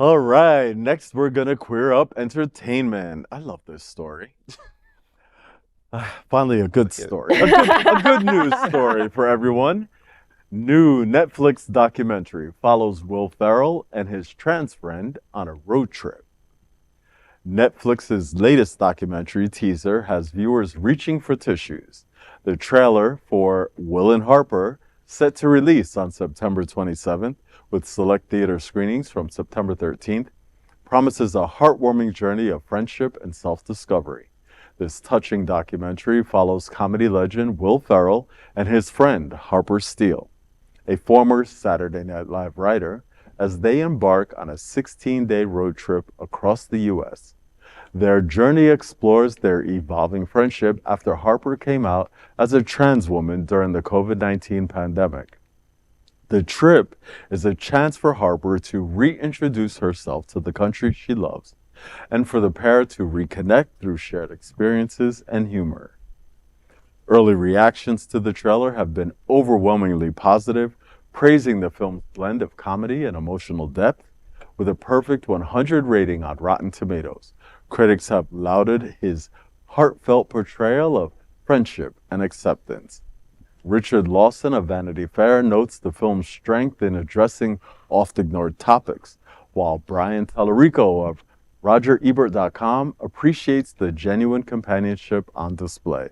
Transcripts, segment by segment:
All right, next we're gonna queer up entertainment. I love this story. Finally, a good story. A good news story for everyone. New Netflix documentary follows Will Ferrell and his trans friend on a road trip. Netflix's latest documentary teaser has viewers reaching for tissues. The trailer for Will and Harper, set to release on September 27th, with select theater screenings from September 13th, promises a heartwarming journey of friendship and self-discovery. This touching documentary follows comedy legend Will Ferrell and his friend Harper Steele, a former Saturday Night Live writer, as they embark on a 16-day road trip across the U.S. Their journey explores their evolving friendship after Harper came out as a trans woman during the COVID-19 pandemic. The trip is a chance for Harper to reintroduce herself to the country she loves, and for the pair to reconnect through shared experiences and humor. Early reactions to the trailer have been overwhelmingly positive, praising the film's blend of comedy and emotional depth. With a perfect 100 rating on Rotten Tomatoes, critics have lauded his heartfelt portrayal of friendship and acceptance. Richard Lawson of Vanity Fair notes the film's strength in addressing oft-ignored topics, while Brian Tallerico of RogerEbert.com appreciates the genuine companionship on display.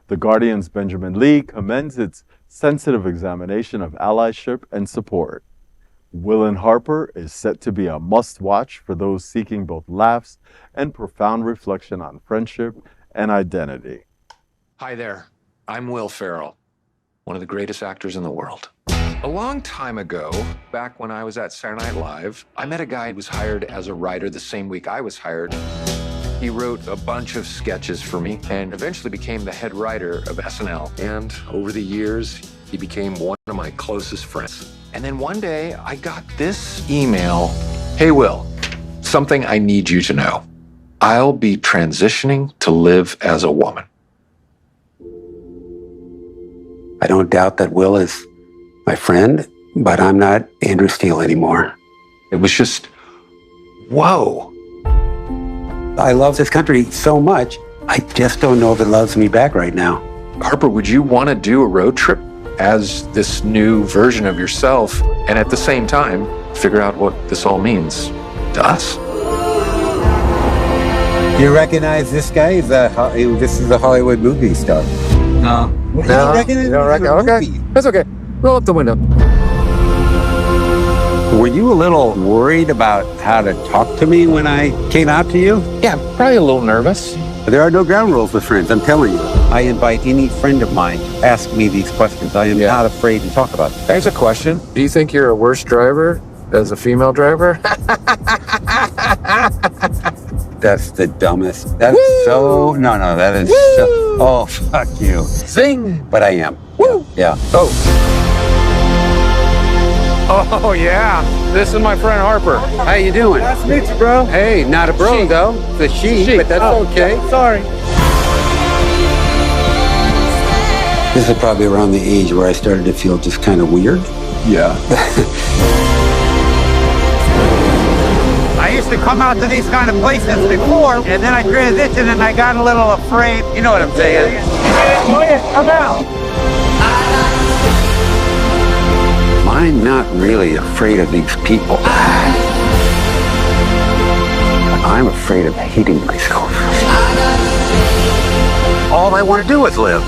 The Guardian's Benjamin Lee commends its sensitive examination of allyship and support. Will and Harper is set to be a must-watch for those seeking both laughs and profound reflection on friendship and identity. Hi there, I'm Will Ferrell, one of the greatest actors in the world. A long time ago, back when I was at Saturday Night Live, I met a guy who was hired as a writer the same week I was hired. He wrote a bunch of sketches for me and eventually became the head writer of SNL. And over the years, he became one of my closest friends. And then one day, I got this email. Hey, Will, something I need you to know. I'll be transitioning to live as a woman. I don't doubt that Will is my friend, but I'm not Andrew Steele anymore. It was just, whoa. I love this country so much, I just don't know if it loves me back right now. Harper, would you want to do a road trip as this new version of yourself and at the same time figure out what this all means to us? You recognize this guy? This is a Hollywood movie star. No. You don't recognize Okay. That's okay. Roll up the window. Were you a little worried about how to talk to me when I came out to you? Yeah, probably a little nervous. There are no ground rules with friends, I'm telling you. I invite any friend of mine to ask me these questions. I am not afraid to talk about them. There's a question. Do you think you're a worse driver as a female driver? That's the dumbest. That's so, no, that is so, oh, fuck you. Zing! But I am. Woo! Yeah. Oh. Oh, yeah. This is my friend Harper. How you doing? Nice to meet you, bro. Hey, not a bro, She. though. It's a she, but that's okay. Sorry. This is probably around the age where I started to feel just kind of weird. Yeah. I used to come out to these kind of places before, and then I transitioned and I got a little afraid. You know what I'm saying? Oh yeah, come out. I'm not really afraid of these people. I'm afraid of hating myself. All I want to do is live.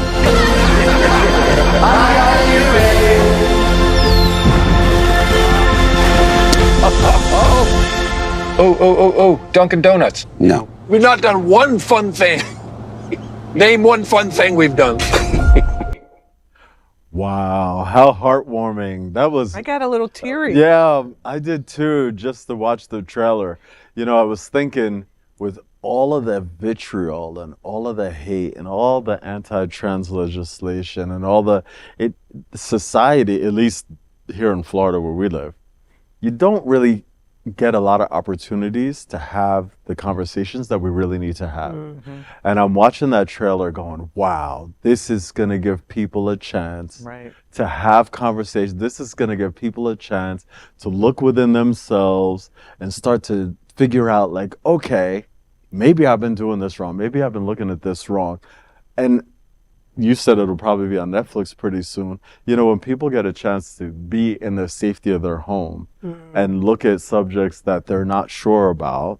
Oh, Dunkin' Donuts. No. We've not done one fun thing. Name one fun thing we've done. Wow, how heartwarming. That was, I got a little teary. yeah, I did too, just to watch the trailer. You know, I was thinking with all of the vitriol and all of the hate and all the anti-trans legislation and all the society, at least here in Florida where we live, you don't really get a lot of opportunities to have the conversations that we really need to have. And I'm watching that trailer going, wow, this is going to give people a chance to have conversations. This is going to give people a chance to look within themselves and start to figure out like, okay, maybe I've been doing this wrong. Maybe I've been looking at this wrong. And you said it'll probably be on Netflix pretty soon. You know, when people get a chance to be in the safety of their home and look at subjects that they're not sure about,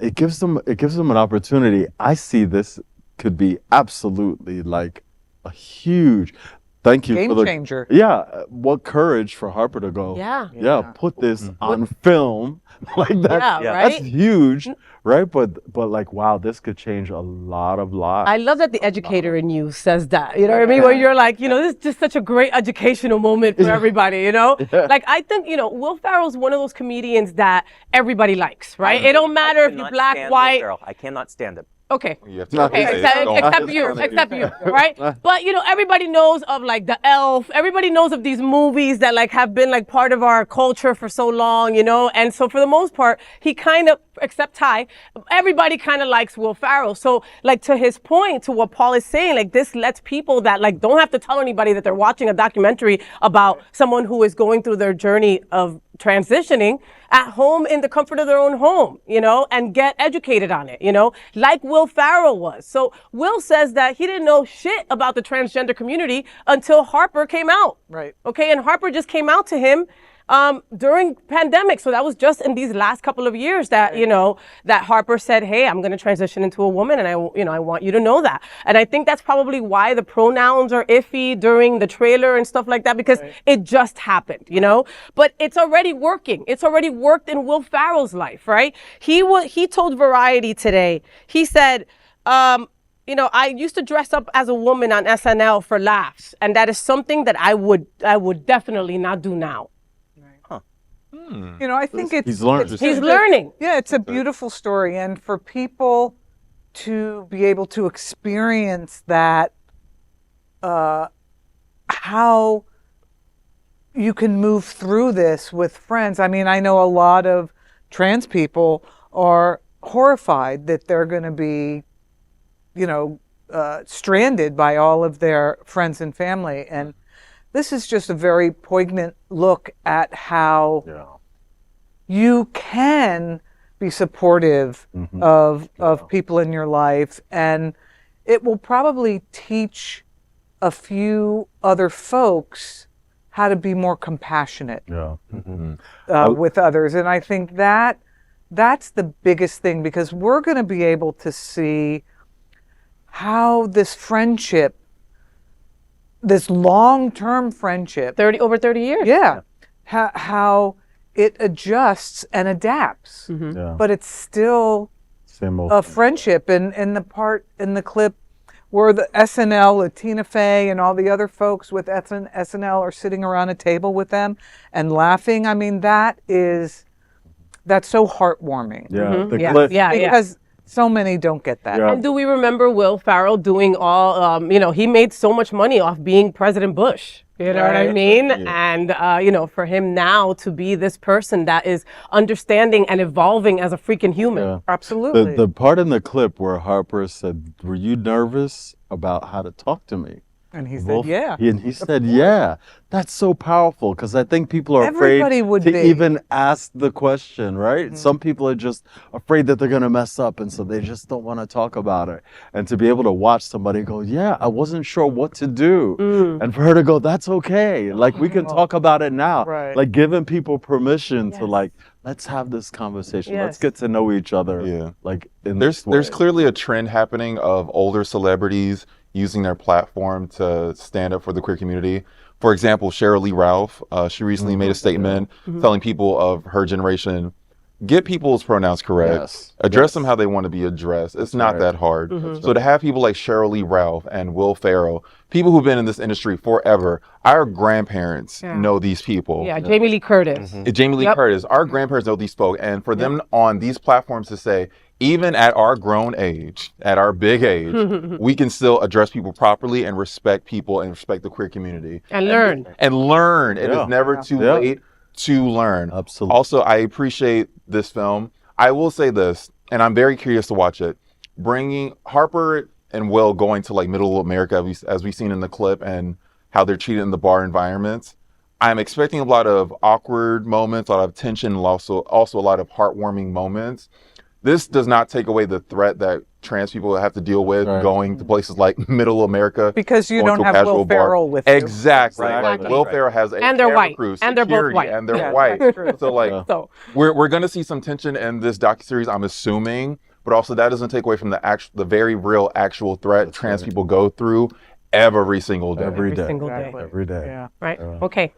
it gives them an opportunity. I see this could be absolutely like a huge thank you game for the changer. Yeah, what courage for Harper to go. Yeah, put this on film like that. That's huge, right? But like, wow, this could change a lot of lives. I love that the educator in you says that. You know what I mean? Where you're like, you know, this is just such a great educational moment for everybody. You know, like I think Will Ferrell's one of those comedians that everybody likes, right? It don't matter if you're black, white. I cannot stand it. Okay. Okay, except you, right? But everybody knows of like The Elf. Everybody knows of these movies that like have been like part of our culture for so long, And so for the most part, he kind of, except Ty, everybody kind of likes Will Ferrell. So like to his point, to what Paul is saying, like this lets people that like don't have to tell anybody that they're watching a documentary about someone who is going through their journey of transitioning at home in the comfort of their own home, and get educated on it, like Will Ferrell was. So Will says that he didn't know shit about the transgender community until Harper came out. Right. Okay. And Harper just came out to him during pandemic. So that was just in these last couple of years that, that Harper said, hey, I'm going to transition into a woman. And I want you to know that. And I think that's probably why the pronouns are iffy during the trailer and stuff like that, because it just happened, but it's already working. It's already worked in Will Ferrell's life, right? He told Variety today, he said, I used to dress up as a woman on SNL for laughs. And that is something that I would definitely not do now. I think he's learning. Yeah, it's a beautiful story. And for people to be able to experience that, how you can move through this with friends. I mean, I know a lot of trans people are horrified that they're going to be, stranded by all of their friends and family. And this is just a very poignant look at how you can be supportive of people in your life, and it will probably teach a few other folks how to be more compassionate with others. And I think that's the biggest thing, because we're going to be able to see how this friendship, this long-term friendship, over 30 years. Yeah. How it adjusts and adapts. But it's still a friendship. And in the part in the clip where the SNL, Tina Fey and all the other folks with SNL are sitting around a table with them and laughing. I mean, that's so heartwarming. Because so many don't get that. And do we remember Will Ferrell doing all, he made so much money off being President Bush. You know what I mean? And, for him now to be this person that is understanding and evolving as a freaking human. Absolutely. The part in the clip where Harper said, were you nervous about how to talk to me? And he said, yeah. And he said, yeah. That's so powerful, because I think people are afraid to even ask the question, right? Some people are just afraid that they're going to mess up, and so they just don't want to talk about it. And to be able to watch somebody go, yeah, I wasn't sure what to do. And for her to go, that's okay. Like, we can talk about it now. Right. Like, giving people permission to, like, let's have this conversation. Let's get to know each other. Like, there's clearly a trend happening of older celebrities using their platform to stand up for the queer community. For example, Sheryl Lee Ralph, she recently made a statement telling people of her generation, get people's pronouns correct, address them how they want to be addressed. It's not that hard. So to have people like Sheryl Lee Ralph and Will Ferrell, people who've been in this industry forever, our grandparents know these people. Yeah, Jamie Lee Curtis. Jamie Lee Curtis, our grandparents know these folks. And for them on these platforms to say, even at our grown age, at our big age, we can still address people properly and respect people and respect the queer community. And learn. And learn. It is never too late to learn. Absolutely. Also, I appreciate this film. I will say this, and I'm very curious to watch it. Bringing Harper and Will going to like middle America, as we've seen in the clip, and how they're treated in the bar environments. I'm expecting a lot of awkward moments, a lot of tension, and also a lot of heartwarming moments. This does not take away the threat that trans people have to deal with going to places like middle America. Because you going don't to a have Will casual bar. Ferrell with you. Exactly. Right. Like Will Ferrell has a And they're camera white. crew, And they're both security, white. and they're Yeah, white. that's true. So like So we're going to see some tension in this docuseries, I'm assuming, but also that doesn't take away from the very real actual threat trans people go through every single day. Every day. single day. Exactly. Every day. Yeah. Right. Okay.